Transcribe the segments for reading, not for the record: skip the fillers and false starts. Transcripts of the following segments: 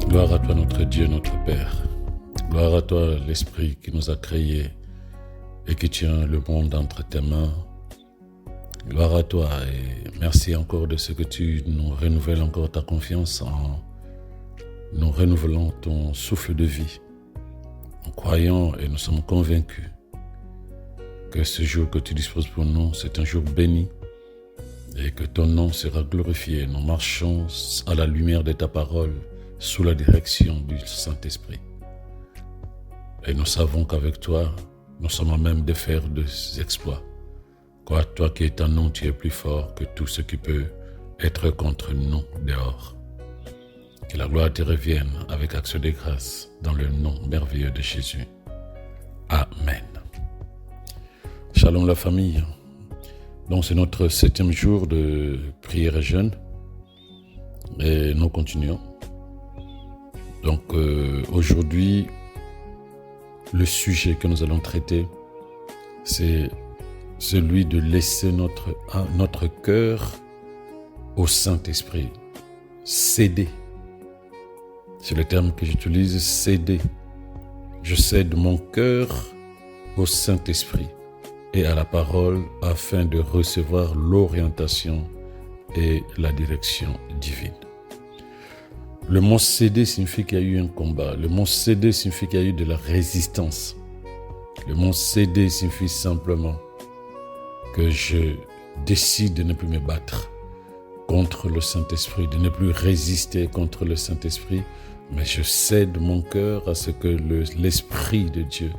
Gloire à toi notre Dieu, notre Père. Gloire à toi l'Esprit qui nous a créés et qui tient le monde entre tes mains. Gloire à toi et merci encore de ce que tu nous renouvelles encore ta confiance en nous renouvelant ton souffle de vie. Nous croyons et nous sommes convaincus que ce jour que tu disposes pour nous, c'est un jour béni et que ton nom sera glorifié. Nous marchons à la lumière de ta parole sous la direction du Saint-Esprit. Et nous savons qu'avec toi, nous sommes à même de faire des exploits. Quoi, toi qui es en nous, tu es plus fort que tout ce qui peut être contre nous dehors. Que la gloire te revienne avec action de grâce dans le nom merveilleux de Jésus. Amen. Shalom la famille. Donc c'est notre 7e jour de prière et jeûne. Et nous continuons. Donc aujourd'hui, le sujet que nous allons traiter, c'est celui de laisser notre cœur au Saint-Esprit. Céder. C'est le terme que j'utilise, céder. Je cède mon cœur au Saint-Esprit et à la parole afin de recevoir l'orientation et la direction divine. Le mot céder signifie qu'il y a eu un combat. Le mot céder signifie qu'il y a eu de la résistance. Le mot céder signifie simplement que je décide de ne plus me battre contre le Saint-Esprit, de ne plus résister contre le Saint-Esprit, mais je cède mon cœur à ce que l'Esprit de Dieu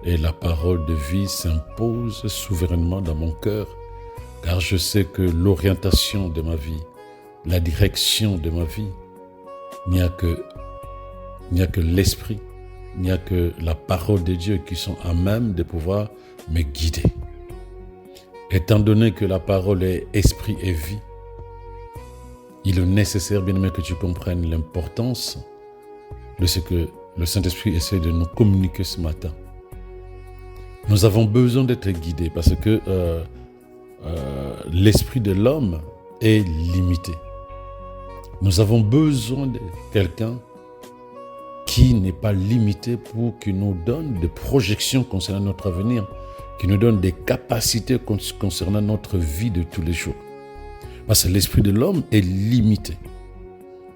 et la parole de vie s'imposent souverainement dans mon cœur, car je sais que l'orientation de ma vie, la direction de ma vie, il n'y a que l'Esprit, il n'y a que la parole de Dieu qui sont à même de pouvoir me guider. Étant donné que la parole est esprit et vie, il est nécessaire, bien aimé, que tu comprennes l'importance de ce que le Saint-Esprit essaie de nous communiquer ce matin. Nous avons besoin d'être guidés parce que l'esprit de l'homme est limité. Nous avons besoin de quelqu'un qui n'est pas limité pour qu'il nous donne des projections concernant notre avenir, qui nous donne des capacités concernant notre vie de tous les jours. Parce que l'esprit de l'homme est limité.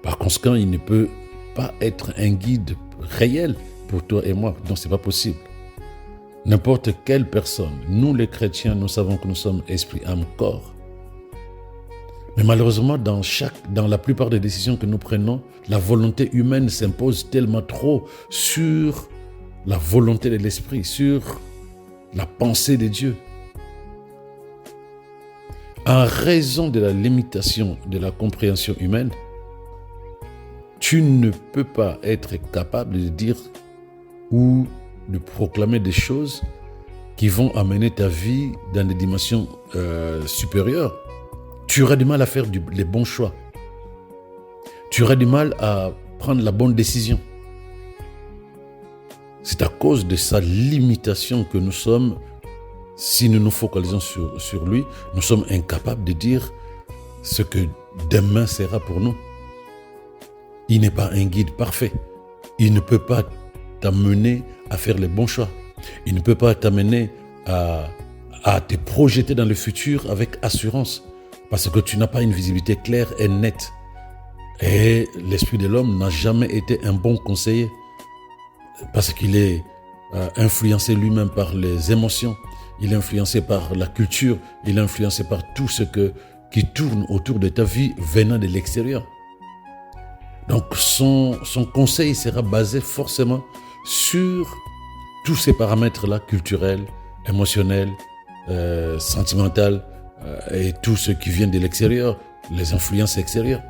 Par conséquent, il ne peut pas être un guide réel pour toi et moi. Donc, ce n'est pas possible. N'importe quelle personne, nous les chrétiens, nous savons que nous sommes esprit, âme, corps. Mais malheureusement, dans la plupart des décisions que nous prenons, la volonté humaine s'impose tellement trop sur la volonté de l'esprit, sur la pensée de Dieu. En raison de la limitation de la compréhension humaine, tu ne peux pas être capable de dire ou de proclamer des choses qui vont amener ta vie dans des dimensions supérieures. Tu auras du mal à faire les bons choix. Tu auras du mal à prendre la bonne décision. C'est à cause de sa limitation que nous sommes, si nous nous focalisons sur lui, nous sommes incapables de dire ce que demain sera pour nous. Il n'est pas un guide parfait. Il ne peut pas t'amener à faire les bons choix. Il ne peut pas t'amener à te projeter dans le futur avec assurance. Parce que tu n'as pas une visibilité claire et nette. Et l'esprit de l'homme n'a jamais été un bon conseiller. Parce qu'il est influencé lui-même par les émotions. Il est influencé par la culture. Il est influencé par tout ce qui tourne autour de ta vie venant de l'extérieur. Donc son conseil sera basé forcément sur tous ces paramètres-là, culturels, émotionnels, sentimentaux, et tout ce qui vient de l'extérieur, les influences extérieures.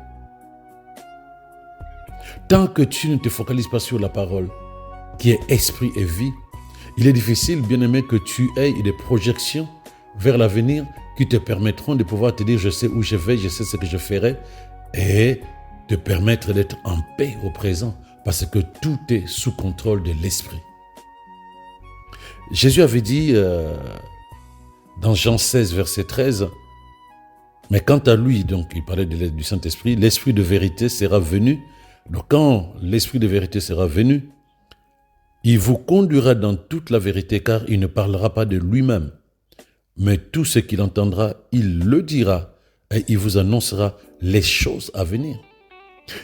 Tant que tu ne te focalises pas sur la parole, qui est esprit et vie, il est difficile, bien aimé, que tu aies des projections vers l'avenir qui te permettront de pouvoir te dire je sais où je vais, je sais ce que je ferai, et te permettre d'être en paix au présent, parce que tout est sous contrôle de l'esprit. Jésus avait dit dans Jean 16, verset 13, mais quant à lui, donc il parlait du Saint-Esprit, l'Esprit de vérité sera venu Donc quand l'Esprit de vérité sera venu, il vous conduira dans toute la vérité, car il ne parlera pas de lui-même, mais tout ce qu'il entendra, il le dira et il vous annoncera les choses à venir.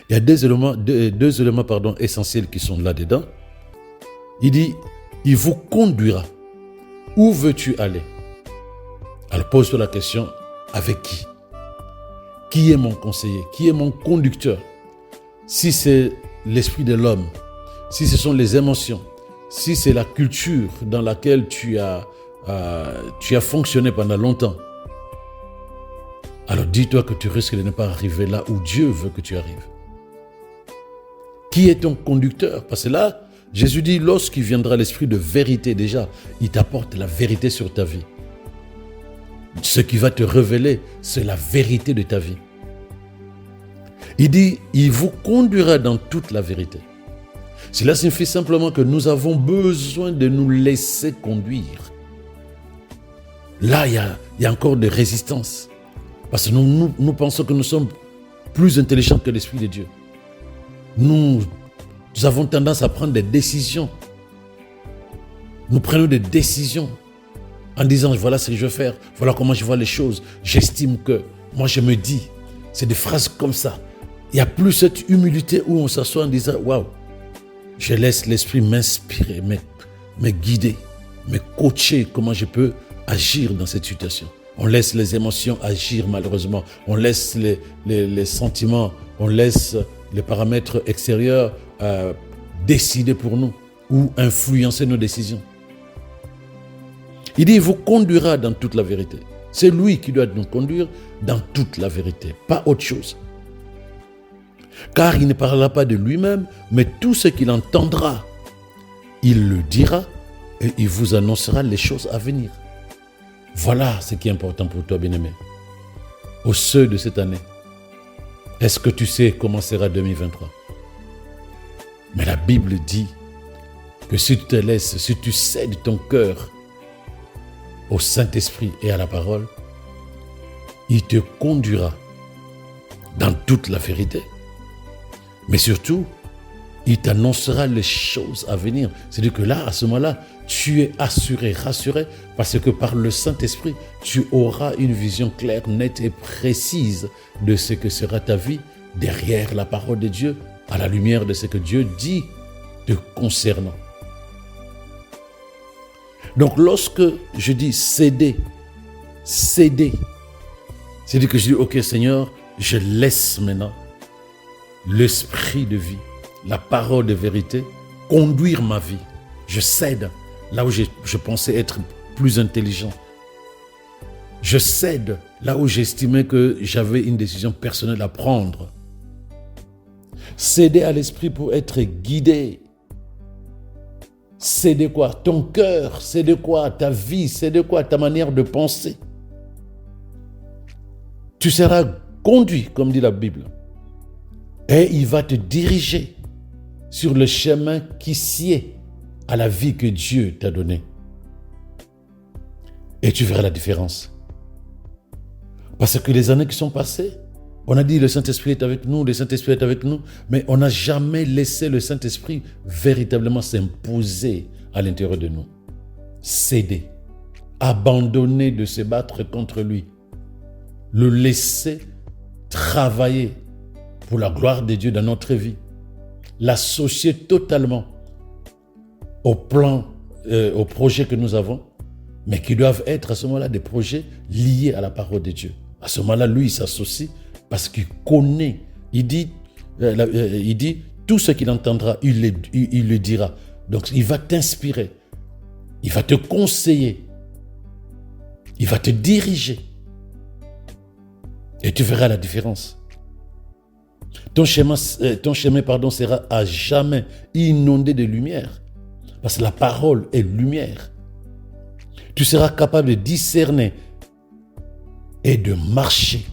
Il y a deux éléments essentiels qui sont là-dedans. Il dit, il vous conduira. Où veux-tu aller? Alors pose-toi la question, avec qui? Qui est mon conseiller? Qui est mon conducteur? Si c'est l'esprit de l'homme, si ce sont les émotions, si c'est la culture dans laquelle tu as fonctionné pendant longtemps, alors dis-toi que tu risques de ne pas arriver là où Dieu veut que tu arrives. Qui est ton conducteur? Parce que là, Jésus dit, lorsqu'il viendra l'esprit de vérité déjà, il t'apporte la vérité sur ta vie. Ce qui va te révéler, c'est la vérité de ta vie. Il dit, il vous conduira dans toute la vérité. Cela signifie simplement que nous avons besoin de nous laisser conduire. Là, il y a encore des résistances. Parce que nous pensons que nous sommes plus intelligents que l'Esprit de Dieu. Nous avons tendance à prendre des décisions. Nous prenons des décisions en disant, voilà ce que je veux faire, voilà comment je vois les choses. J'estime que, moi je me dis, c'est des phrases comme ça. Il n'y a plus cette humilité où on s'assoit en disant, waouh, je laisse l'Esprit m'inspirer, me guider, me coacher, comment je peux agir dans cette situation. On laisse les émotions agir malheureusement. On laisse les sentiments, on laisse les paramètres extérieurs décider pour nous ou influencer nos décisions. Il dit, il vous conduira dans toute la vérité. C'est lui qui doit nous conduire dans toute la vérité, pas autre chose. Car il ne parlera pas de lui-même, mais tout ce qu'il entendra, il le dira et il vous annoncera les choses à venir. Voilà ce qui est important pour toi, bien-aimé. Au seuil de cette année, est-ce que tu sais comment sera 2023? Mais la Bible dit que si tu te laisses, si tu cèdes ton cœur au Saint-Esprit et à la parole, il te conduira dans toute la vérité. Mais surtout, il t'annoncera les choses à venir. C'est-à-dire que là, à ce moment-là, tu es assuré, rassuré, parce que par le Saint-Esprit, tu auras une vision claire, nette et précise de ce que sera ta vie derrière la parole de Dieu, à la lumière de ce que Dieu dit te concernant. Donc, lorsque je dis céder, c'est-à-dire que je dis, ok Seigneur, je laisse maintenant l'esprit de vie, la parole de vérité, conduire ma vie. Je cède là où je pensais être plus intelligent. Je cède là où j'estimais que j'avais une décision personnelle à prendre. Céder à l'esprit pour être guidé. Céder quoi? Ton cœur, céder quoi? Ta vie, céder quoi? Ta manière de penser. Tu seras conduit, comme dit la Bible. Et il va te diriger sur le chemin qui sied à la vie que Dieu t'a donnée. Et tu verras la différence. Parce que les années qui sont passées, on a dit le Saint-Esprit est avec nous, le Saint-Esprit est avec nous, mais on n'a jamais laissé le Saint-Esprit véritablement s'imposer à l'intérieur de nous. Céder, abandonner de se battre contre lui, le laisser travailler pour la gloire de Dieu dans notre vie, l'associer totalement au plan, au projet que nous avons, mais qui doivent être à ce moment-là des projets liés à la parole de Dieu. À ce moment-là, lui, il s'associe parce qu'il connaît. Il dit tout ce qu'il entendra, il le dira. Donc, il va t'inspirer, il va te conseiller, il va te diriger. Et tu verras la différence. Ton chemin sera à jamais inondé de lumière. Parce que la parole est lumière. Tu seras capable de discerner et de marcher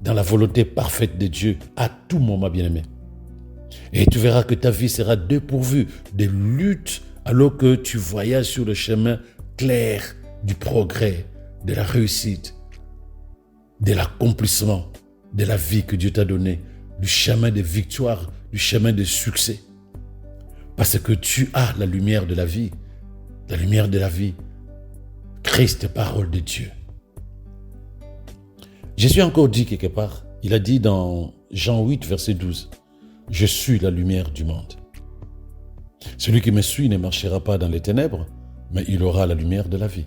dans la volonté parfaite de Dieu à tout moment, bien-aimé. Et tu verras que ta vie sera dépourvue de luttes alors que tu voyages sur le chemin clair du progrès, de la réussite, de l'accomplissement de la vie que Dieu t'a donnée du chemin de victoire, du chemin de succès. Parce que tu as la lumière de la vie. La lumière de la vie. Christ, parole de Dieu. Jésus a encore dit quelque part, il a dit dans Jean 8, verset 12, « Je suis la lumière du monde. Celui qui me suit ne marchera pas dans les ténèbres, mais il aura la lumière de la vie. »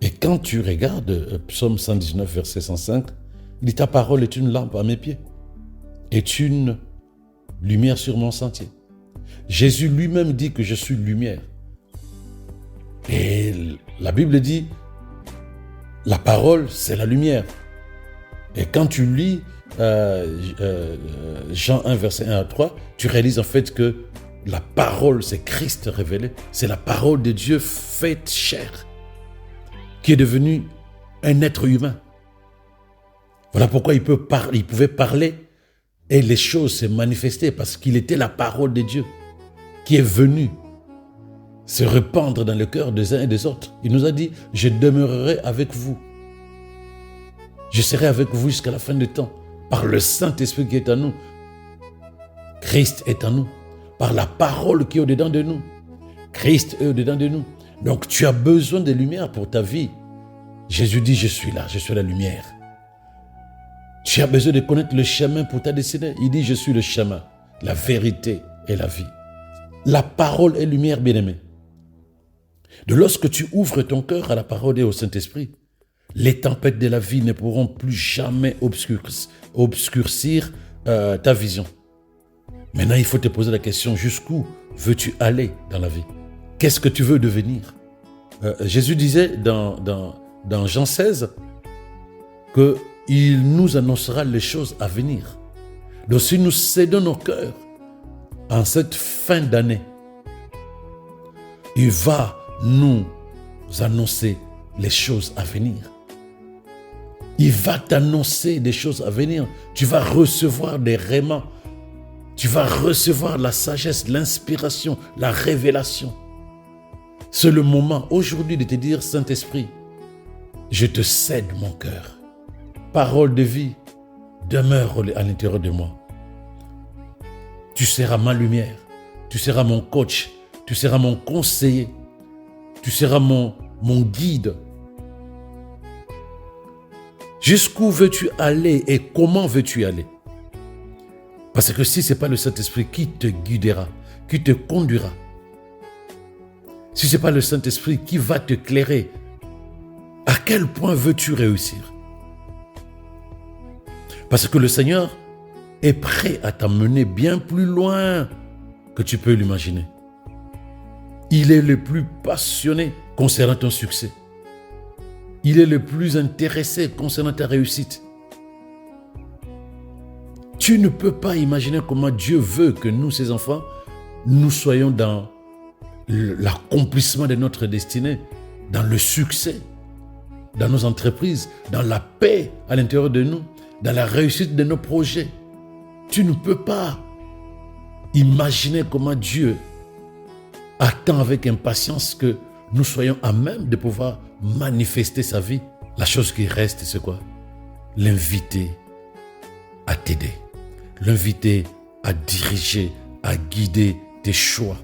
Et quand tu regardes Psaume 119, verset 105, il dit « Ta parole est une lampe à mes pieds, est une lumière sur mon sentier. » Jésus lui-même dit que je suis lumière. Et la Bible dit, la parole, c'est la lumière. Et quand tu lis Jean 1, verset 1 à 3, tu réalises en fait que la parole, c'est Christ révélé. C'est la parole de Dieu faite chair, qui est devenu un être humain. Voilà pourquoi il pouvait parler et les choses se manifestaient, parce qu'il était la parole de Dieu qui est venue se répandre dans le cœur des uns et des autres. Il nous a dit, je demeurerai avec vous. Je serai avec vous jusqu'à la fin du temps, par le Saint-Esprit qui est en nous. Christ est en nous, par la parole qui est au-dedans de nous. Christ est au-dedans de nous. Donc tu as besoin de lumière pour ta vie. Jésus dit, je suis là, je suis la lumière. Tu as besoin de connaître le chemin pour ta destinée. Il dit, je suis le chemin, la vérité et la vie. La parole est lumière, bien-aimé. De lorsque tu ouvres ton cœur à la parole et au Saint-Esprit, les tempêtes de la vie ne pourront plus jamais obscurcir ta vision. Maintenant, il faut te poser la question, jusqu'où veux-tu aller dans la vie? Qu'est-ce que tu veux devenir? Jésus disait dans Jean 16 qu'il nous annoncera les choses à venir. Donc si nous cédons nos cœurs en cette fin d'année, il va nous annoncer les choses à venir. Il va t'annoncer des choses à venir. Tu vas recevoir des rhémas. Tu vas recevoir la sagesse, l'inspiration, la révélation. C'est le moment aujourd'hui de te dire, Saint-Esprit, je te cède mon cœur. Parole de vie, demeure à l'intérieur de moi. Tu seras ma lumière. Tu seras mon coach. Tu seras mon conseiller. Tu seras mon guide. Jusqu'où veux-tu aller et comment veux-tu aller? Parce que si ce n'est pas le Saint-Esprit qui te guidera, qui te conduira, si ce n'est pas le Saint-Esprit qui va t'éclairer, à quel point veux-tu réussir? Parce que le Seigneur est prêt à t'emmener bien plus loin que tu peux l'imaginer. Il est le plus passionné concernant ton succès. Il est le plus intéressé concernant ta réussite. Tu ne peux pas imaginer comment Dieu veut que nous, ses enfants, nous soyons dans l'accomplissement de notre destinée, dans le succès, dans nos entreprises, dans la paix à l'intérieur de nous, dans la réussite de nos projets. Tu ne peux pas imaginer comment Dieu attend avec impatience que nous soyons à même de pouvoir manifester sa vie. La chose qui reste, c'est quoi? L'inviter à t'aider. L'inviter à diriger, à guider tes choix.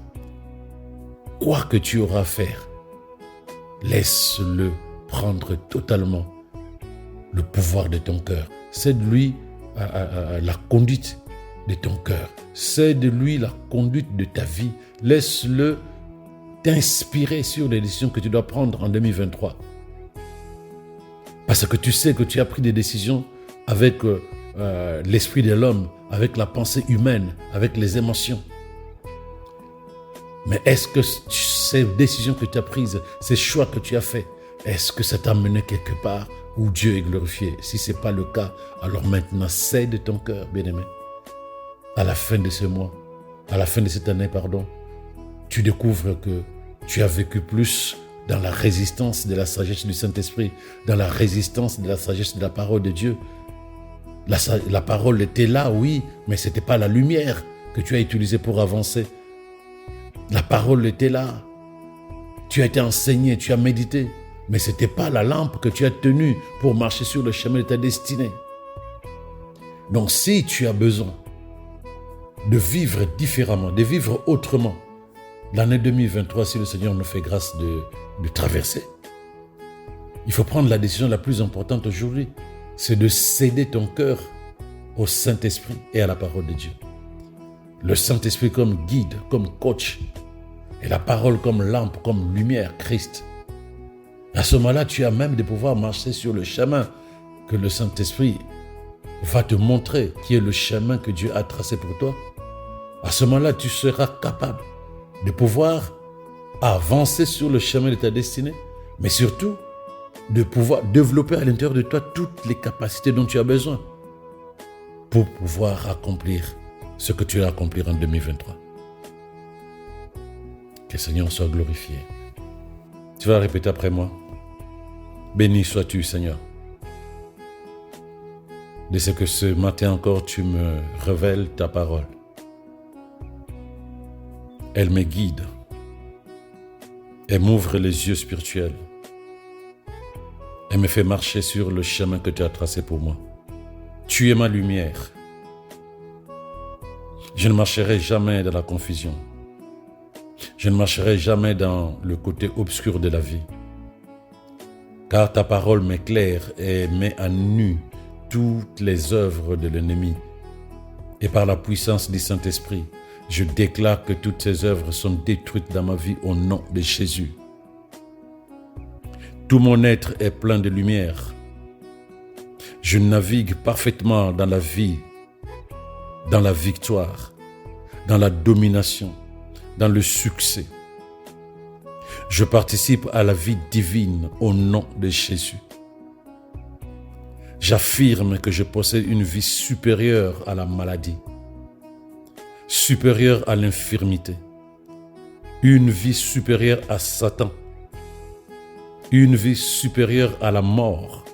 Quoi que tu auras à faire, laisse-le prendre totalement le pouvoir de ton cœur. Cède-lui la conduite de ton cœur. Cède-lui la conduite de ta vie. Laisse-le t'inspirer sur les décisions que tu dois prendre en 2023. Parce que tu sais que tu as pris des décisions avec l'esprit de l'homme, avec la pensée humaine, avec les émotions. Mais est-ce que ces décisions que tu as prises, ces choix que tu as faits, est-ce que ça t'a mené quelque part où Dieu est glorifié? Si ce n'est pas le cas, alors maintenant cède ton cœur, bien-aimé. À la fin de ce mois, à la fin de cette année, tu découvres que tu as vécu plus dans la résistance de la sagesse du Saint-Esprit, dans la résistance de la sagesse de la parole de Dieu. La parole était là, oui, mais ce n'était pas la lumière que tu as utilisée pour avancer. La parole était là. Tu as été enseigné, tu as médité, mais ce n'était pas la lampe que tu as tenue pour marcher sur le chemin de ta destinée. Donc si tu as besoin de vivre différemment, de vivre autrement, l'année 2023, si le Seigneur nous fait grâce de traverser, il faut prendre la décision la plus importante aujourd'hui, c'est de céder ton cœur au Saint-Esprit et à la parole de Dieu. Le Saint-Esprit comme guide, comme coach, et la parole comme lampe, comme lumière, Christ. À ce moment-là, tu as même de pouvoir marcher sur le chemin que le Saint-Esprit va te montrer, qui est le chemin que Dieu a tracé pour toi. À ce moment-là, tu seras capable de pouvoir avancer sur le chemin de ta destinée, mais surtout de pouvoir développer à l'intérieur de toi toutes les capacités dont tu as besoin pour pouvoir accomplir ce que tu vas accomplir en 2023. Que le Seigneur soit glorifié. Tu vas répéter après moi. Béni sois-tu, Seigneur, de ce que ce matin encore tu me révèles ta parole. Elle me guide. Elle m'ouvre les yeux spirituels. Elle me fait marcher sur le chemin que tu as tracé pour moi. Tu es ma lumière. Je ne marcherai jamais dans la confusion. Je ne marcherai jamais dans le côté obscur de la vie. Car ta parole m'éclaire et met à nu toutes les œuvres de l'ennemi. Et par la puissance du Saint-Esprit, je déclare que toutes ces œuvres sont détruites dans ma vie au nom de Jésus. Tout mon être est plein de lumière. Je navigue parfaitement dans la vie, dans la victoire, dans la domination, dans le succès. Je participe à la vie divine au nom de Jésus. J'affirme que je possède une vie supérieure à la maladie, supérieure à l'infirmité, une vie supérieure à Satan, une vie supérieure à la mort,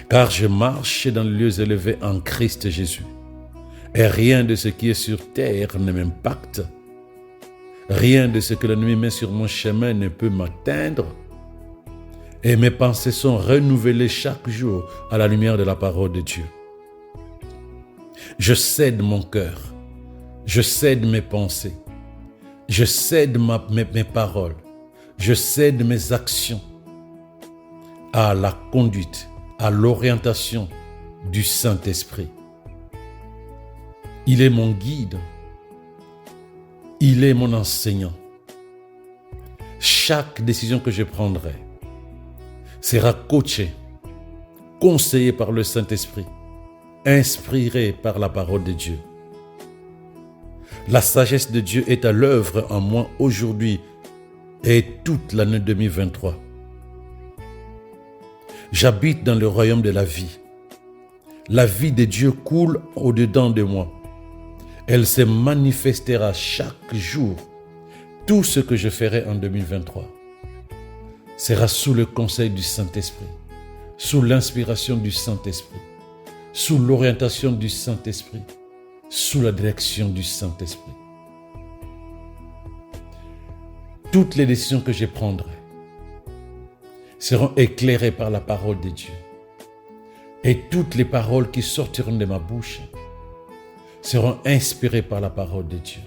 car je marche dans les lieux élevés en Christ Jésus, et rien de ce qui est sur terre ne m'impacte, rien de ce que l'ennemi met sur mon chemin ne peut m'atteindre, et mes pensées sont renouvelées chaque jour à la lumière de la parole de Dieu. Je cède mon cœur, je cède mes pensées, je cède mes paroles, je cède mes actions à la conduite, à l'orientation du Saint-Esprit. Il est mon guide, il est mon enseignant. Chaque décision que je prendrai sera coachée, conseillée par le Saint-Esprit, inspirée par la parole de Dieu. La sagesse de Dieu est à l'œuvre en moi aujourd'hui et toute l'année 2023. J'habite dans le royaume de la vie. La vie de Dieu coule au-dedans de moi. Elle se manifestera chaque jour. Tout ce que je ferai en 2023 sera sous le conseil du Saint-Esprit, sous l'inspiration du Saint-Esprit, sous l'orientation du Saint-Esprit, sous la direction du Saint-Esprit. Toutes les décisions que je prendrai seront éclairées par la parole de Dieu. Et toutes les paroles qui sortiront de ma bouche seront inspirées par la parole de Dieu.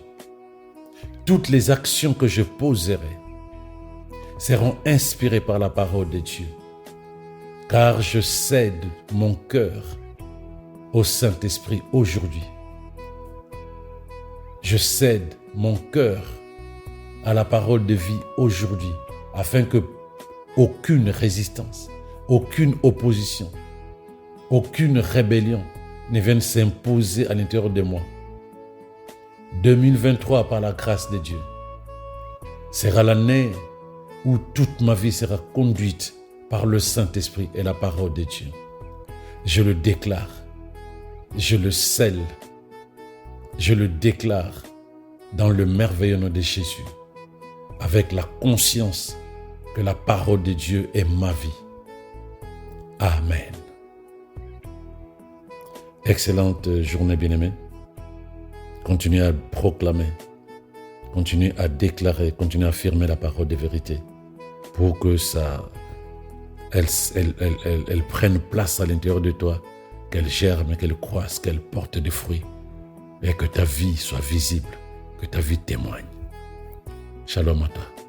Toutes les actions que je poserai seront inspirées par la parole de Dieu. Car je cède mon cœur au Saint-Esprit aujourd'hui. Je cède mon cœur à la parole de vie aujourd'hui, afin que aucune résistance, aucune opposition, aucune rébellion ne vienne s'imposer à l'intérieur de moi. 2023, par la grâce de Dieu, sera l'année où toute ma vie sera conduite par le Saint-Esprit et la parole de Dieu. Je le déclare, je le scelle, je le déclare dans le merveilleux nom de Jésus, avec la conscience que la parole de Dieu est ma vie. Amen. Excellente journée, bien-aimés. Continuez à proclamer, continuez à déclarer, continuez à affirmer la parole de vérité pour que elle prenne place à l'intérieur de toi qu'elle germe, qu'elle croisse, qu'elle porte des fruits et que ta vie soit visible, que ta vie témoigne. Shalom à toi.